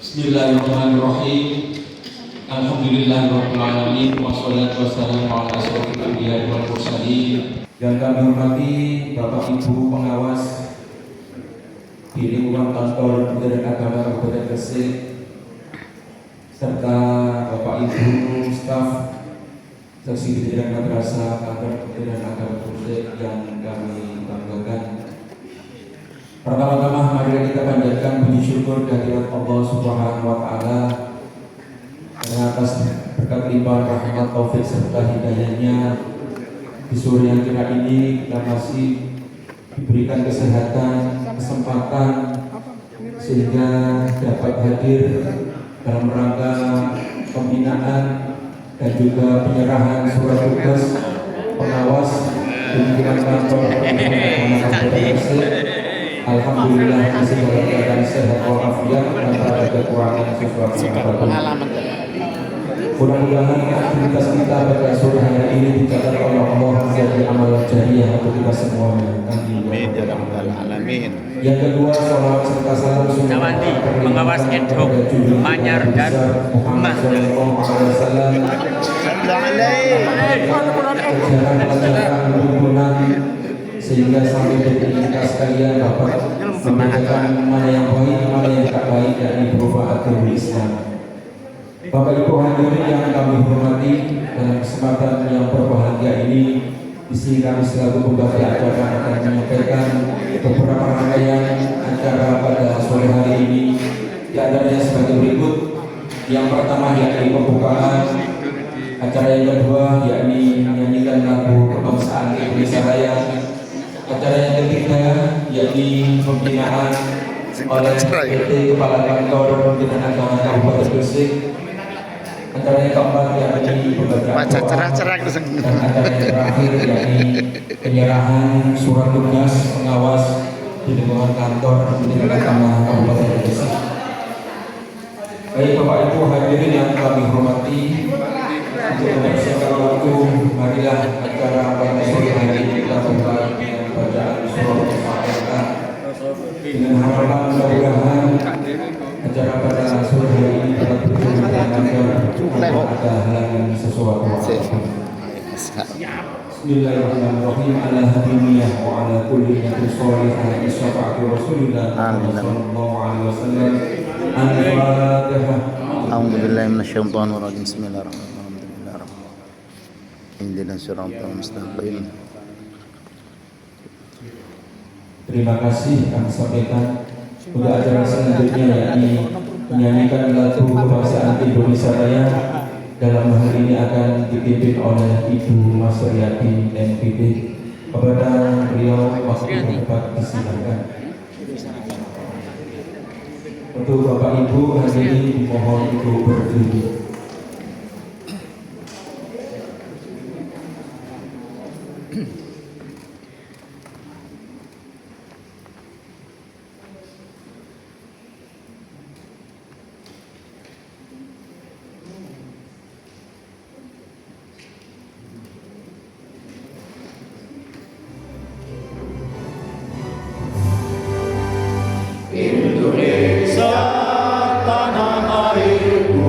Bismillahirrahmanirrahim. Alhamdulillahirabbil alamin wassalatu wassalamu ala asyrofil anbiya'i wal mursalin. Yang kami hormati Bapak Ibu pengawas di lingkungan kantor Kementerian Agama Kabupaten Gresik serta Bapak Ibu staf seksi pendidikan madrasah kantor Kementerian Agama Gresik yang kami banggakan. Pertama-tama mari kita panjatkan puji syukur kehadirat Allah Subhanahu wa taala karena atas berkat limpahan rahmat taufik serta hidayahnya di sore yang cerah ini kita masih diberikan kesehatan, kesempatan sehingga dapat hadir dalam rangka pembinaan dan juga penyerahan surat tugas pengawas pimpinan kantor Alhamdulillah masih dalam keadaan sehat walafiat tanpa ada kekurangan sesuatu apapun. Mudah-mudahan aktivitas kita pada sore hari ini dicatat oleh Allah menjadi amal jariah untuk kita semuanya. Amin ya rabbal alamin. Yang kedua, salawat serta salam Cawandi, pengawas ad hoc Manyar dan Mas. Sehingga sampai detik kita sekalian dapat membedakan mana yang baik, mana yang tak baik, yakni berupa agama Islam. Bapak Ibu hadirin yang kami hormati, dalam kesempatan yang berbahagia ini, di sini kami selaku pembawa acara akan menyampaikan beberapa rangkaian acara pada sore hari ini. Di antaranya sebagai berikut. Yang pertama yakni pembukaan, acara yang kedua yakni menyanyikan lagu kebangsaan Indonesia Raya. Acara yang ketiga yakni pembinaan oleh PT Kepala Kantor Pembinaan Agama Kabupaten Gresik. Acara yang keempat yakni pembacaan doa, dan acara yang terakhir yakni penyerahan surat tugas pengawas di lingkungan kantor Pembinaan Agama Kabupaten Gresik. Baik Bapak Ibu hadirin yang kami hormati, untuk mempersiapkan waktu, marilah acara pada sore hari ini kita buka bacaan surah Al-Fatihah dengan harapan mudah-mudahan acara pada sore hari ini dapat berjalan lancar, ada halangan sesuatu. Bismillahirrahmanirrahim. Ala hadiniyah wa ala kulli niyatin sholihah isyafa'atu Rasulillah sallallahu alaihi wasallam. Al-Fatihah. A'udzubillahi minasyaitonir rajim. Bismillahirrahmanirrahim. Ihdinas siratal mustaqim. Terima kasih kami sampaikan untuk acara selanjutnya yakni menyanyikan lagu kebangsaan Indonesia Raya. Dalam hal ini akan dipimpin oleh Ibu Mas Riyati NPD. Kepada beliau waktu dapat disilakan. Untuk Bapak Ibu hadirin dimohon untuk berdiri. Indonesia tanah airku,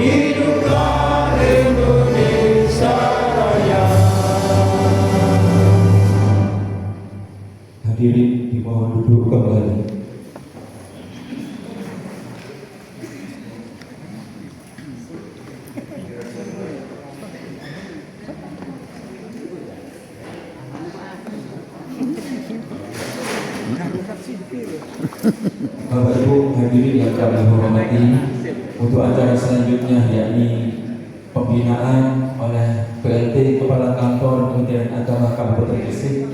hiduplah Indonesia Raya. Hadirin dimohon duduk kembali. Bapak Ibu hadirin yang kami hormati, untuk acara selanjutnya yakni pembinaan oleh PLT Kepala Kantor Kementerian Agama Kabupaten Gresik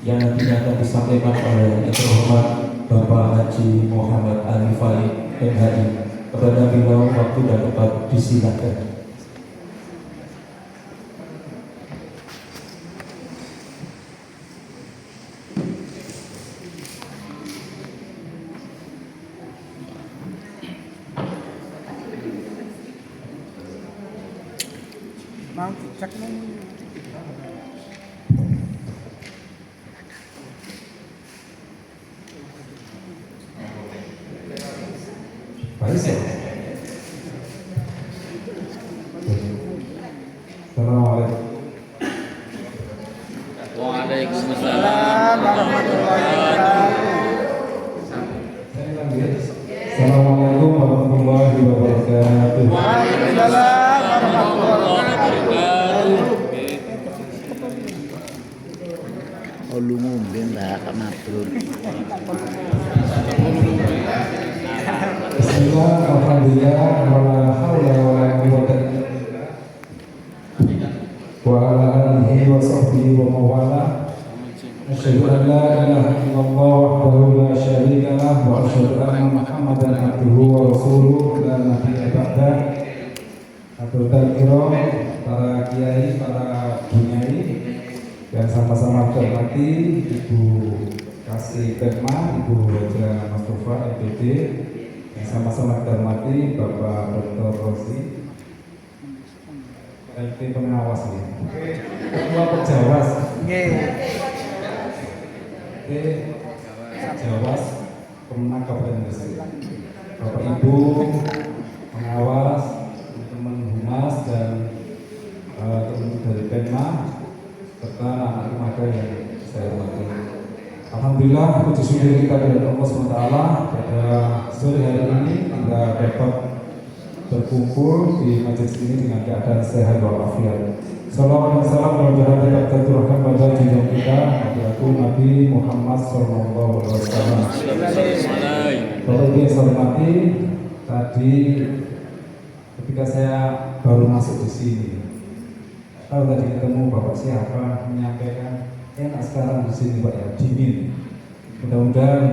yang nantinya akan disampaikan oleh Yang Terhormat Bapak Haji Muhammad Ali Faid MHI. Kepada beliau waktu dan tempat disilakan. Assalamualaikum. Waalaikumsalam warahmatullahi Assalamualaikum warahmatullahi wabarakatuh. Waalaikumsalam warahmatullahi wabarakatuh. Ulumum binta kamatur. Bismillah, alhamdulillah, wala hawla wala quwwata illa billah. Wa ala alihi wa sahbihi wa mawala. Asyhadu an la ilaha illallah wahdahu la syarika lah wa asyhadu anna Muhammadan abduhu wa rasuluh la nabiyya ba'dah. Hadirin kiram, para kiai, para bunyai yang sama-sama hormati Ibu Kasih Perma, Ibu Haja Mustafa MPD, yang sama-sama hormati Bapak Dr. Rosi, LT pengawas ya. Ketua Pejawas. Jawas Kemenang Kabupaten Gresik. Bapak Ibu pengawas, teman-teman humas dan teman dari Penma serta anak remaja yang saya hormati. Alhamdulillah, puji syukur kita kepada Allah SWT pada sore hari ini kita dapat berkumpul di majelis ini dengan keadaan sehat walafiat. Salawat dan salam dan jahat tetap terturahkan pada junjungan kita, yaitu Nabi Muhammad SAW. Bapak Ibu yang saya hormati, tadi ketika saya baru masuk di sini, kalau tadi ketemu Bapak siapa menyampaikan enak sekarang di sini Pak ya, dingin. Mudah-mudahan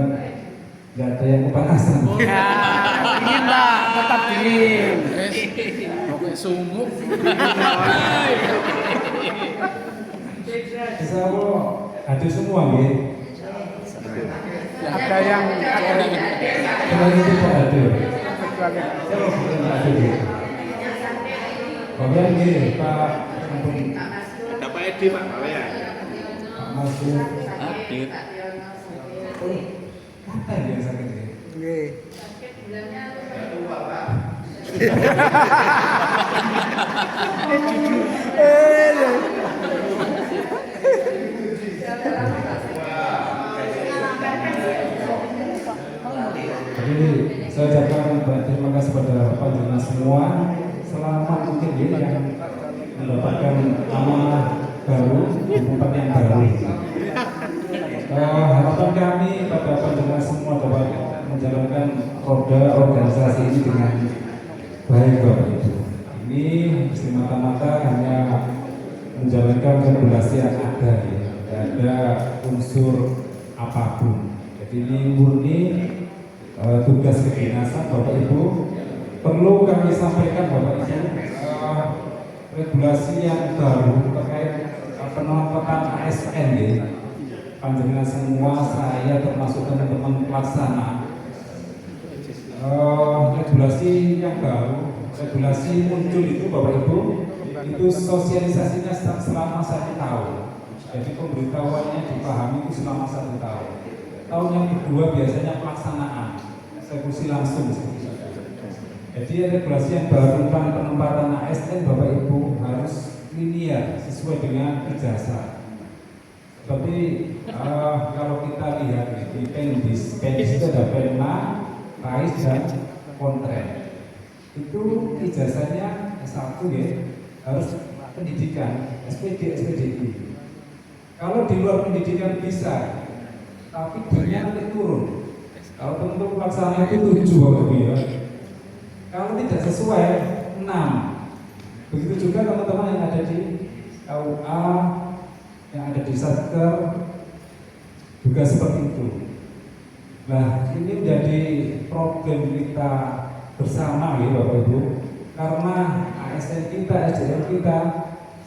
nggak ada yang kepanasan. Dingin Pak, tetap dingin. Pokoknya sumuk. Insya Allah hadir semua nih. Ada yang Kalau itu Pak hadir. Saya mau bilang hadir. Bapak ini Pak. Ada Pak Edi Pak, ya. Pak Masuk. hadir. Apa yang sakit ya? Jadi saya ucapkan terima kasih pada panjenengan semua. Selamat mungkin ya yang mendapatkan amanah baru di tempat yang baru. Harapan kami pada panjenengan semua dapat menjalankan roda organisasi ini dengan baik Bapak Ibu. Ini semata-mata hanya menjalankan regulasi yang ada ya, tidak ada unsur apapun. Jadi ini murni tugas kedinasan Bapak Ibu. Perlu kami sampaikan Bapak Ibu, regulasi yang baru terkait penontonan ASN ya. Panjenengan semua, saya termasuk teman-teman pelaksana, regulasi yang baru, regulasi muncul itu Bapak Ibu, itu sosialisasinya selama 1 tahun. Jadi pemberitahuannya dipahami itu selama 1 tahun. Tahun yang kedua biasanya pelaksanaan, eksekusi langsung. Jadi Jadi regulasi yang baru tentang penempatan ASN Bapak Ibu harus linear sesuai dengan ijazah. Tapi kalau kita lihat di Pendis itu ada Penma, Rais dan Kontren. Itu ijazahnya S1 ya, harus pendidikan, SPD, SPDI. Kalau di luar pendidikan bisa, tapi dunia nanti turun. Kalau bentuk pelaksana itu 7 Bapak Ibu ya. Kalau tidak sesuai 6. Begitu juga teman-teman yang ada di KUA, yang ada di Satker juga seperti itu. Nah, ini menjadi problem kita bersama ya Bapak Ibu, karena ASN kita, SDM kita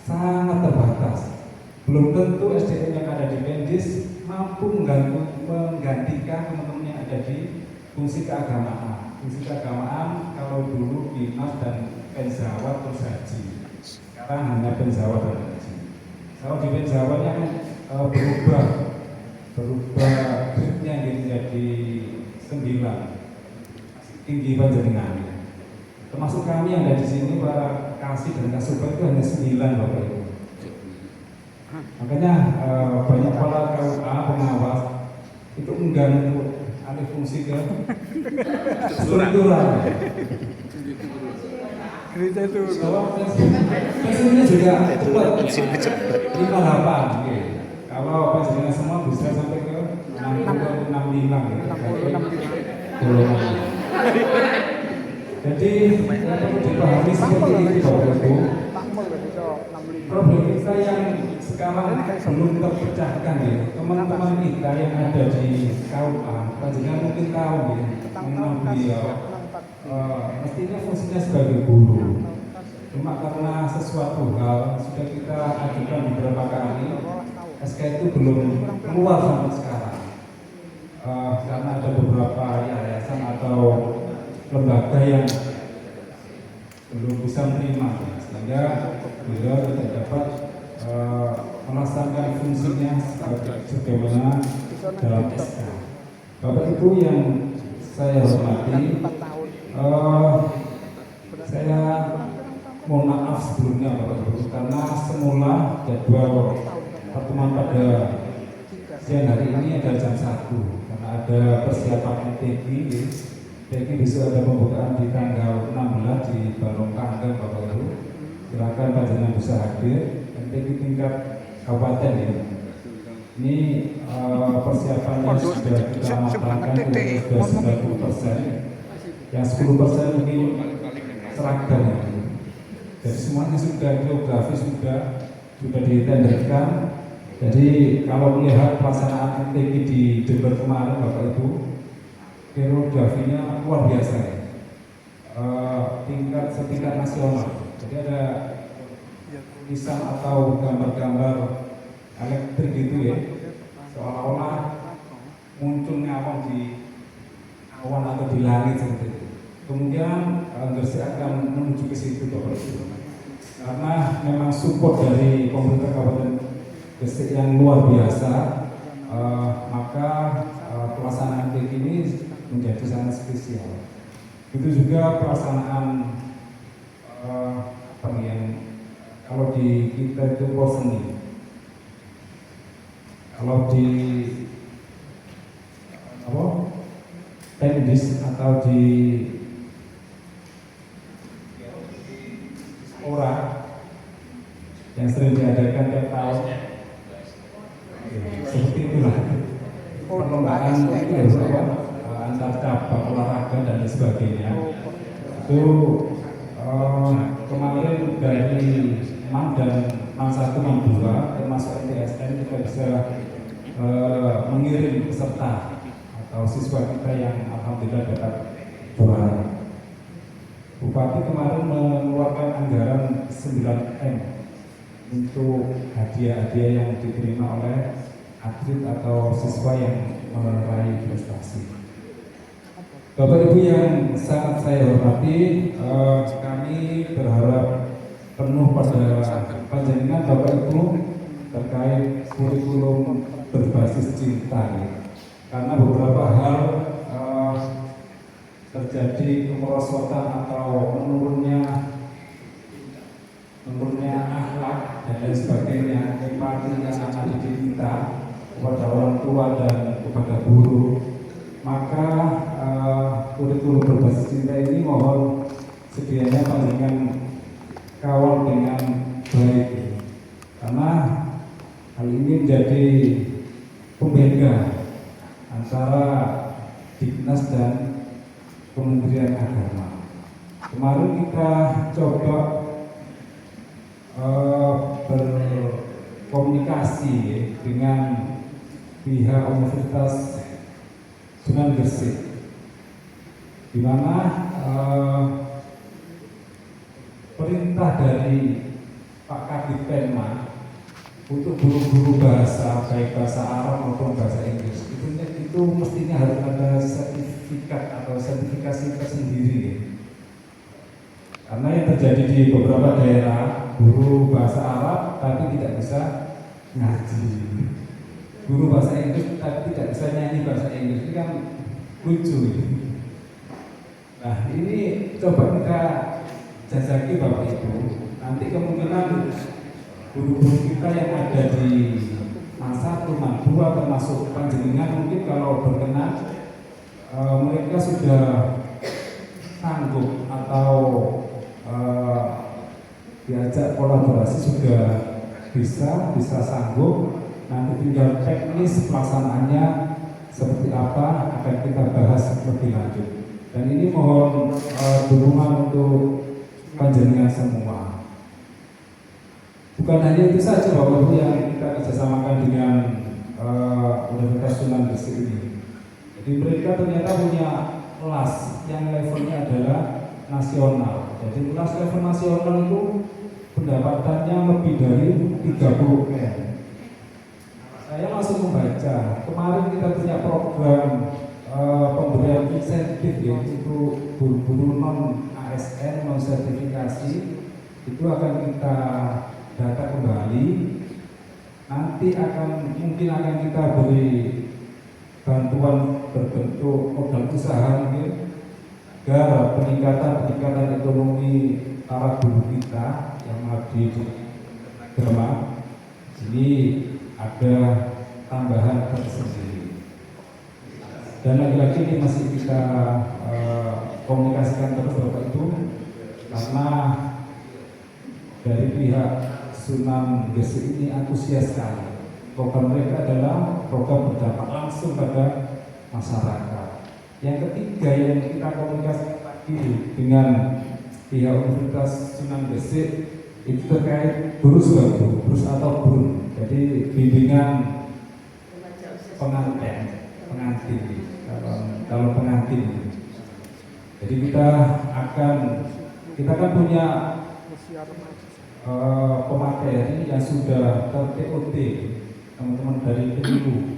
sangat terbatas. Belum tentu SDM yang ada di Pendis mampu menggantikan teman-teman yang ada di fungsi keagamaan. Fungsi keagamaan kalau dulu Dinas dan Pensawat terus haji, sekarang hanya Pensawat dan haji. Kalau di Pensawatnya kan berubah grade-nya jadi 9 tinggi panjenengan. Termasuk kami yang ada di sini para kasih dan kasuba itu hanya 9 Bapak Ibu. Makanya banyak kepala KUA pengawas itu enggan untuk alih fungsi ke struktural. Cerita itu. Pensiunnya juga cepat. 58. Oke. Kalau pensiunnya semua bisa sampai ke 60 65 gitu. Jadi yang perlu dipahami seperti itu Bapak Ibu. Problem kita yang sekarang belum terpecahkan ya, teman-teman kita yang ada di KUA, panjenengan mungkin tahu ya, mengenal beliau, mestinya fungsinya sebagai guru. Cuma karena sesuatu hal sudah kita ajukan beberapa kali, SK itu belum keluar sampai sekarang, karena ada beberapa yayasan atau lembaga yang belum bisa menerima, sehingga beliau tidak dapat melaksanakan fungsinya sebagaimana dalam SK. Bapak Ibu yang saya hormati, saya mohon maaf sebelumnya Bapak Ibu karena semula jadwal pertemuan pada siang hari ini adalah jam 1 karena ada persiapan MTQ. MTQ besok ada pembukaan di tanggal 16 di Balong Kanggang Bapak Ibu. Silakan panjenengan bisa hadir. MTQ tingkat kabupaten ya. Ini persiapannya sudah kita matangkan sudah 90%. Yang 10% mungkin seragam ya. Jadi semuanya sudah geografi sudah ditenderkan. Jadi kalau melihat pelaksanaan MTQ di Jember kemarin Bapak Ibu, geografinya luar biasa ya. Setingkat nasional. Jadi ada tulisan atau gambar-gambar elektrik gitu ya, seolah-olah muncul awan di awan atau di langit seperti itu. Kemudian Gresik akan menuju ke situ Bapak Ibu. Karena memang support dari pemerintah Kabupaten Gresik yang luar biasa, maka pelaksanaan MTQ ini menjadi sangat spesial. Itu juga pelaksanaan kalau di kita itu poseni, kalau di Pendis atau di orang yang sering diadakan tiap tahun, seperti itulah perlombaan antar cabang olahraga dan lain sebagainya. Itu kemarin dari MAN dan MAN 1, MAN 2 termasuk MTSN kita bisa mengirim peserta atau siswa kita yang alhamdulillah dapat juara. Bupati kemarin mengeluarkan anggaran 9M untuk hadiah-hadiah yang diterima oleh atlet atau siswa yang meraih prestasi. Bapak Ibu yang sangat saya hormati, kami berharap penuh pada panjenengan Bapak Ibu terkait kurikulum berbasis cinta ya. Karena beberapa hal terjadi kemerosotan atau menurunnya akhlak dan lain sebagainya, empati yang ada di kita kepada orang tua dan kepada guru, maka kurikulum berbasis cinta ini mohon sedianya panjenengan kawal dengan baik, karena hal ini menjadi pembeda antara Dignas dan Kementerian Agama. Kemarin kita coba berkomunikasi dengan pihak Universitas Sunan Gresik, di mana perintah dari Pak Kadif Penma untuk guru-guru bahasa, baik bahasa Arab maupun bahasa Inggris, itu mestinya harus ada sertifikat atau sertifikasi tersendiri. Karena yang terjadi di beberapa daerah, guru bahasa Arab tapi tidak bisa ngaji, guru bahasa Inggris tapi tidak bisa nyanyi bahasa Inggris, ini kan lucu. Nah, ini coba kita jajaki Bapak Ibu, nanti kemungkinan guru-guru kita yang ada di masa rumah dua termasuk panjenengan mungkin kalau berkenan mereka sudah sanggup atau diajak kolaborasi sudah bisa sanggup, nanti tinggal teknis pelaksanaannya seperti apa akan kita bahas lebih lanjut. Dan ini mohon dukungan untuk panjenengan semua. Bukan hanya itu saja Bapak Ibu yang kita kerjasamakan dengan Universitas Sunan Gresik ini. Jadi mereka ternyata punya kelas yang levelnya adalah nasional. Jadi kelas level nasional itu pendapatannya lebih dari 30 M. Saya langsung membaca, kemarin kita punya program pemberian insentif ya, untuk guru-guru non ASN, non sertifikasi, itu akan kita data kembali. Nanti mungkin akan kita beri bantuan berbentuk modal usaha mungkin, agar peningkatan ekonomi para guru kita yang mengabdi di Demak ini ada tambahan tersendiri. Dan lagi-lagi ini masih kita komunikasikan terus Bapak Ibu, karena dari pihak Sunan Gresik ini antusias sekali. Program mereka adalah program berdampak langsung pada masyarakat. Yang ketiga yang kita komunikasikan lagi dengan pihak Universitas Sunan Gresik itu terkait BURS atau BUN. Jadi bimbingan pengantin kalau pengantin. Jadi kita kan punya pemateri yang sudah ter-TOT teman-teman dari PIU.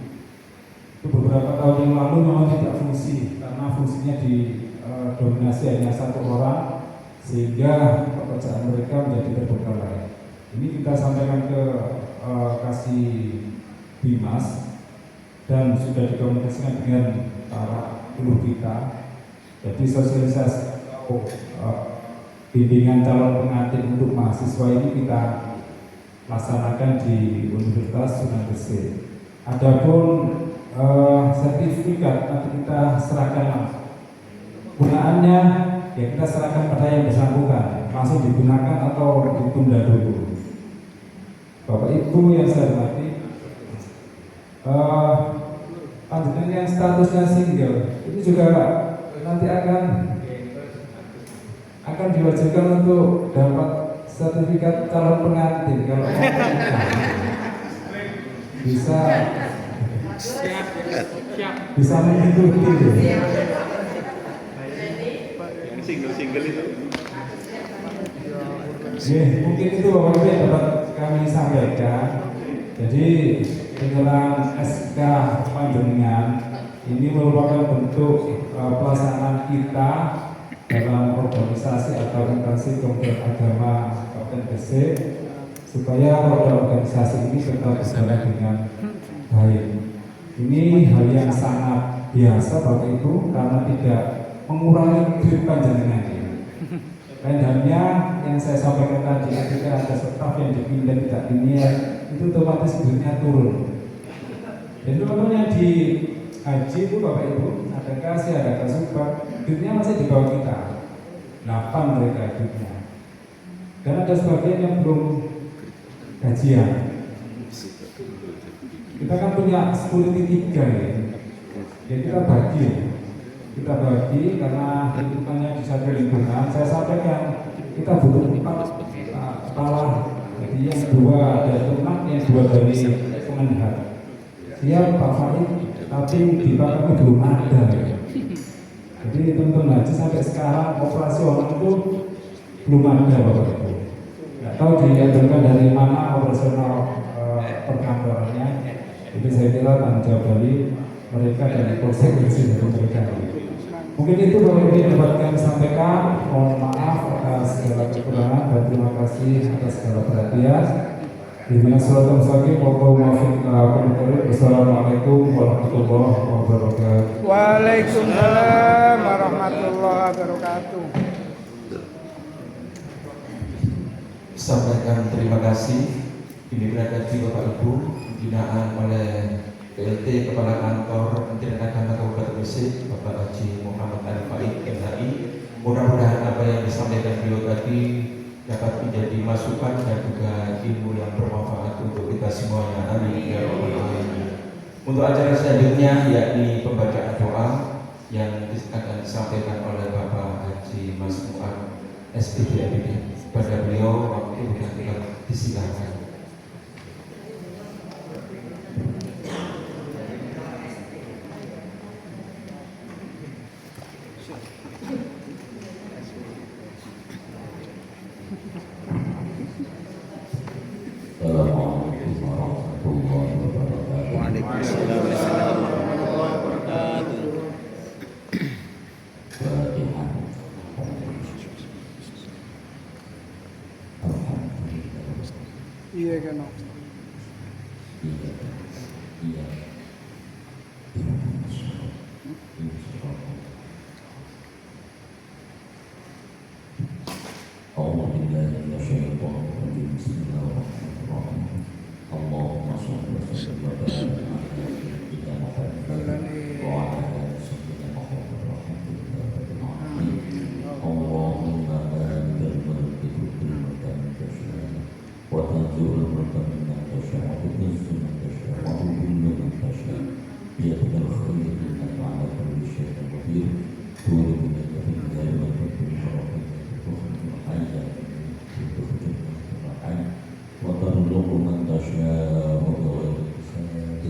Itu beberapa tahun yang lalu memang tidak fungsi karena fungsinya didominasi hanya satu orang, sehingga pekerjaan mereka menjadi terbengkalai. Ini kita sampaikan ke Kasih Bimas dan sudah dikomunikasikan dengan para guru kita. Jadi sosialisasi bimbingan calon pengantin untuk mahasiswa ini kita laksanakan di Universitas Sunan Gresik. Adapun sertifikat nanti kita serahkan langsung. Gunaannya ya kita serahkan pada yang bersangkutan, langsung digunakan atau ditunda dulu. Bapak Ibu yang saya hormati, panjenengan yang statusnya single itu juga nanti akan diwajibkan untuk dapat sertifikat calon pengantin kalau bisa mengikuti. Single itu. Mungkin itu Bapak Ibu yang dapat kami sampaikan. Jadi penyerahan SK panjenengan ini merupakan bentuk pelaksanaan kita dalam organisasi atau instansi Kementerian Agama Kabupaten Gresik supaya roda organisasi ini tetap berjalan dengan baik. Ini hal yang sangat biasa Bapak Ibu karena tidak mengurangi duit panjenengan. Lain halnya yang saya sampaikan tadi, ketika ada staf yang dipindah tidak linear, itu otomatis duitnya turun. Dan teman-teman yang di haji itu Bapak Ibu, ada kasih, ada kasuper, duitnya masih di bawah kita, 8 mereka duitnya. Dan ada sebagian yang belum gajian. Kita kan punya security 3 ya. Jadi kita bagi karena hitungannya di satu lingkungan. Saya sampaikan kita butuh 4 kepala. Jadi yang 2 ada ternak, yang 2 dari Kemenhar. Siap Pak Farid, tapi di Pak kami belum ada. Ya. Jadi teman-teman haji sampai sekarang operasional itu belum ada Bapak Ibu. Nggak tahu diaturkan dari mana operasional perkantorannya. Jadi saya kira tanggung jawab dari mereka dan konsekuensi dari mereka. Mungkin itu Bapak Ibu yang dapat kami sampaikan. Mohon maaf atas segala kekurangan dan terima kasih atas segala perhatian. Wassalamualaikum warahmatullahi wabarakatuh. Waalaikumsalam warahmatullahi wabarakatuh. Sampaikan terima kasih. Ini berada di Bapak Ibu, pembinaan oleh PLT Kepala Kantor Kementerian Agama Kabupaten Gresik, Bapak Haji Muhammad Al-Faid MHI. Mudah-mudahan apa yang disampaikan beliau tadi dapat menjadi masukan dan juga ilmu yang bermanfaat untuk kita semuanya. Amin ya rabbal alamin. Untuk acara selanjutnya yakni pembacaan doa yang akan disampaikan oleh Bapak Haji Mas Mu'ad SPD MPD. Pada beliau waktu yang disilakan. Assalamualaikum warahmatullahi wabarakatuh. Waalaikumsalam warahmatullahi wabarakatuh. Fatihah. Iya kan. Iya. أعوذ بالله من الشيطان الرجيم بسم الله الرحمن الرحيم اللهم صل وسلم وبارك على سيدنا محمد وعلى آل سيدنا محمد والحمد لله رب العالمين اللهم بارك الملك تؤتي الملك من تشاء وتنزع الملك ممن تشاء وتعز من تشاء وتذل من تشاء بيدك الخير إنك على كل شيء قدير تولد الليل في الليل وتولد النهار وترزق من تشاء بغير حساب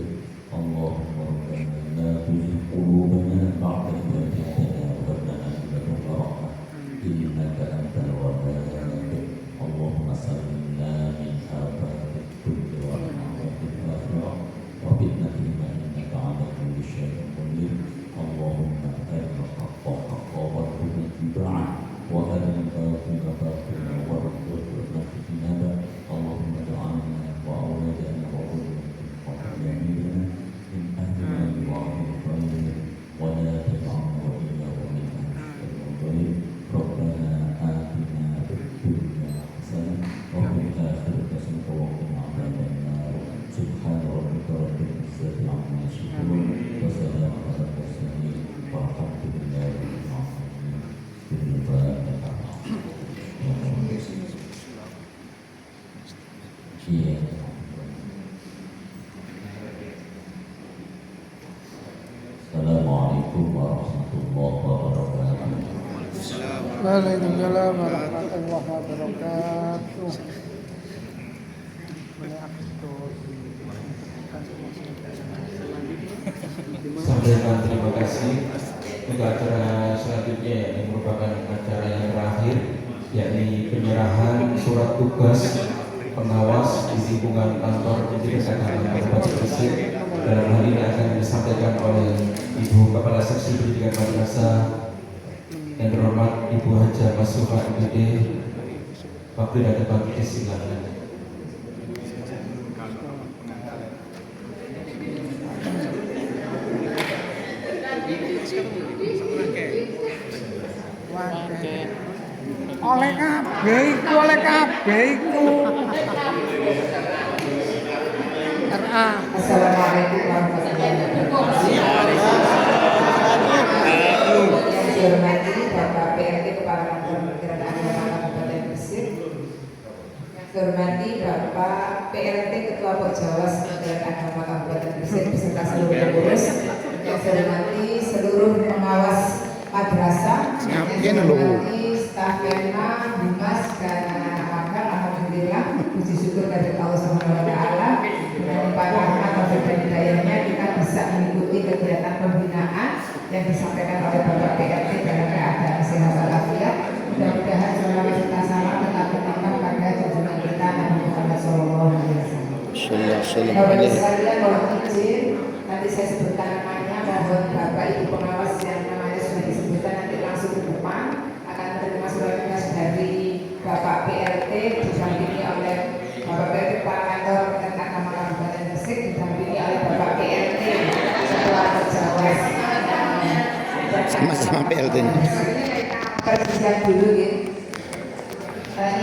اللهم ربنا لا تزغ قلوبنا بعد إذ هديتنا وهب لنا من لدنك رحمة إنك أنت الوهاب اللهم سلمنا من آفات الدنيا والآخرة وفتنتهما إنك على كل شيء قدير اللهم أرنا الحق حقا وارزقنا اتباعه وأرنا الباطل باطلا وارزقنا اجتنابه اللهم اجعلنا وأولادنا وذريتنا من أهلنا وأهل الخير ولا تجعلنا وإياهم من أهل الخير ربنا آتنا في الدنيا حسنة وفي الآخرة حسنة وقنا عذاب النار سبحان ربك رب العزة عما يصفون وسلام على المرسلين والحمد لله رب العالمين. Iya. Assalamualaikum warahmatullahi wabarakatuh. Waalaikumsalam warahmatullahi wabarakatuh. Sampaikan terima kasih untuk acara selanjutnya yang merupakan acara yang terakhir yakni penyerahan surat tugas pengawas di lingkungan kantor Kementerian Agama Kabupaten Gresik. Dalam hal ini akan disampaikan oleh Ibu Kepala Seksi Pendidikan Madrasah yang terhormat Ibu Haja Masufa MPD. Waktu dan tempat disilakan. Oleh kabeh iku, oleh kabeh iku. RA. Assalamualaikum warahmatullahi wabarakatuh. Yang saya hormati Bapak PRT Kepala Kantor Kementerian Agama Kabupaten Gresik. Yang saya hormati Bapak PRT Ketua Porjawas Kementerian Agama Kabupaten Gresik beserta seluruh pengurus. Yang saya hormati seluruh pengawas madrasah. Yang saya hormati staf Yanma, Humas dan anak-anak magang. Alhamdulillah, puji syukur dari Allah Subhanahu wa taala. Dengan limpahan rahmat dan hidayahnya kita bisa mengikuti kegiatan pembinaan yang disampaikan oleh Bapak PRT dalam keadaan sehat walafiat. Mudah-mudahan selama kita sama tetap bertambah pada junjungan kita Nabi Muhammad SAW. Bapak sekalian, mohon izin nanti saya sebutkan namanya, mohon Bapak Ibu pengawas yang namanya sudah disebutkan nanti langsung ke depan akan menerima surat tugas dari Bapak PRT didampingi oleh Bapak PRT Kepala Kantor Kementerian Agama Kabupaten Gresik didampingi oleh Bapak PRT Ketua Porjawas Sama-sama PLT-nya. persiapan dulu ya.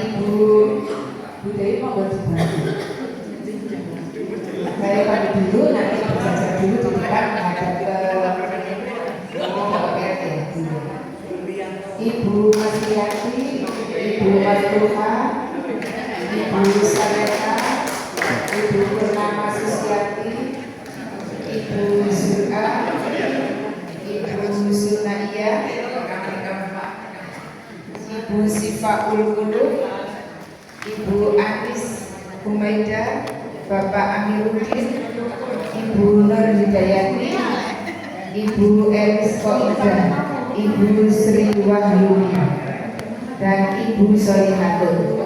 Ibu Dewi mau berdibantu. Saya pagi dulu, nanti berjajar dulu di depan menghadap ke Bapak PRT. Ibu Masriati, Ibu Martuha, Ibu Saleta, Ibu Purnama Susiati, Ibu Zura, Ibu Sunaya, Ibu Sifaul Qulub, Ibu Anis Humaida, Bapak Amiruddin, Ibu Nur Hidayati, Ibu Elis Koida, Ibu Sri Wahyuni, dan Ibu Solihatul.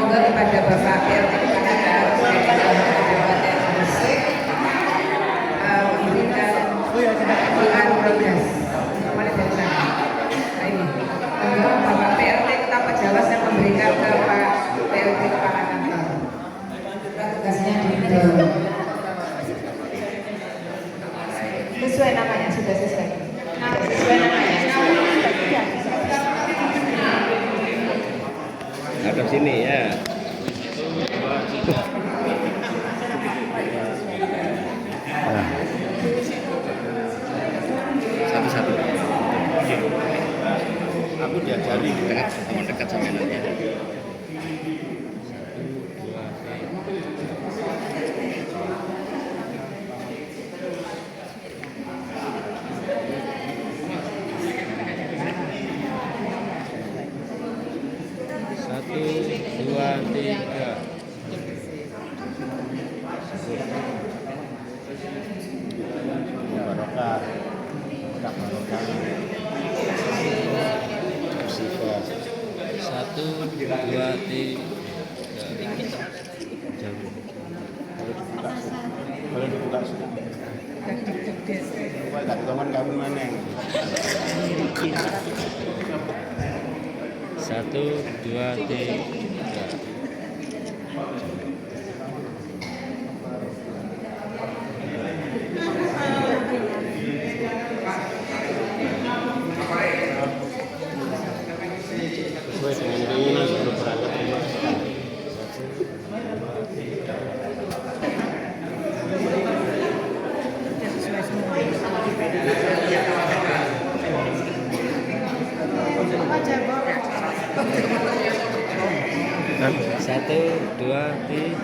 Semoga kepada Bapak PRT Kabupaten Gresik memberikan doa progres. Kembali dari sana. Nah ini, Bapak PRT Kota Porjawas yang memberikan ke Pak PRT Kepala Kantor. Tugasnya didorong. Sesuai namanya, sudah sesuai. Sesuai namanya. Hadap sini ya. Satu-satu. Aku diajari dekat sama nanti. Satu, dua, tiga. Barokah. Barokah. Satu, dua, tiga. Boleh dibuka sedikit. Tak teman kamu mana? Satu, dua, tiga. Sesuai dengan keinginan sebelum berangkat. Satu, dua, tiga. Satu, dua, tiga.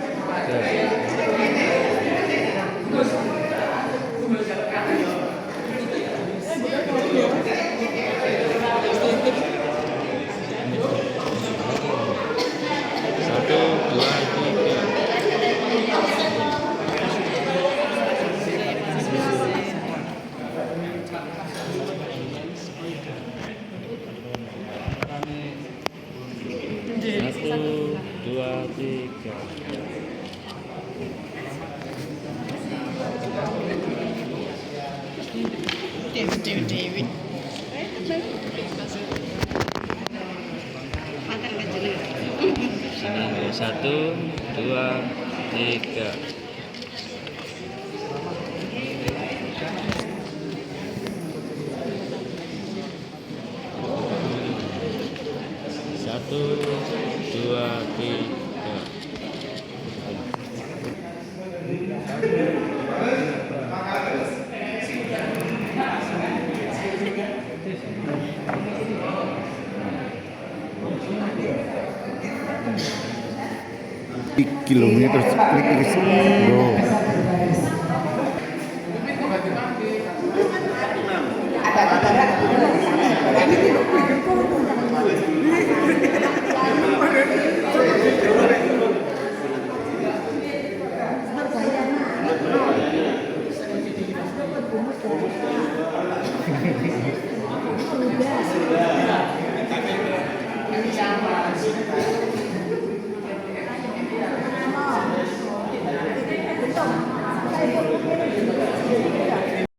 Satu, dua, tiga. Sini 1, 2, 3. Satu, dua, tiga. Kilometer, bro.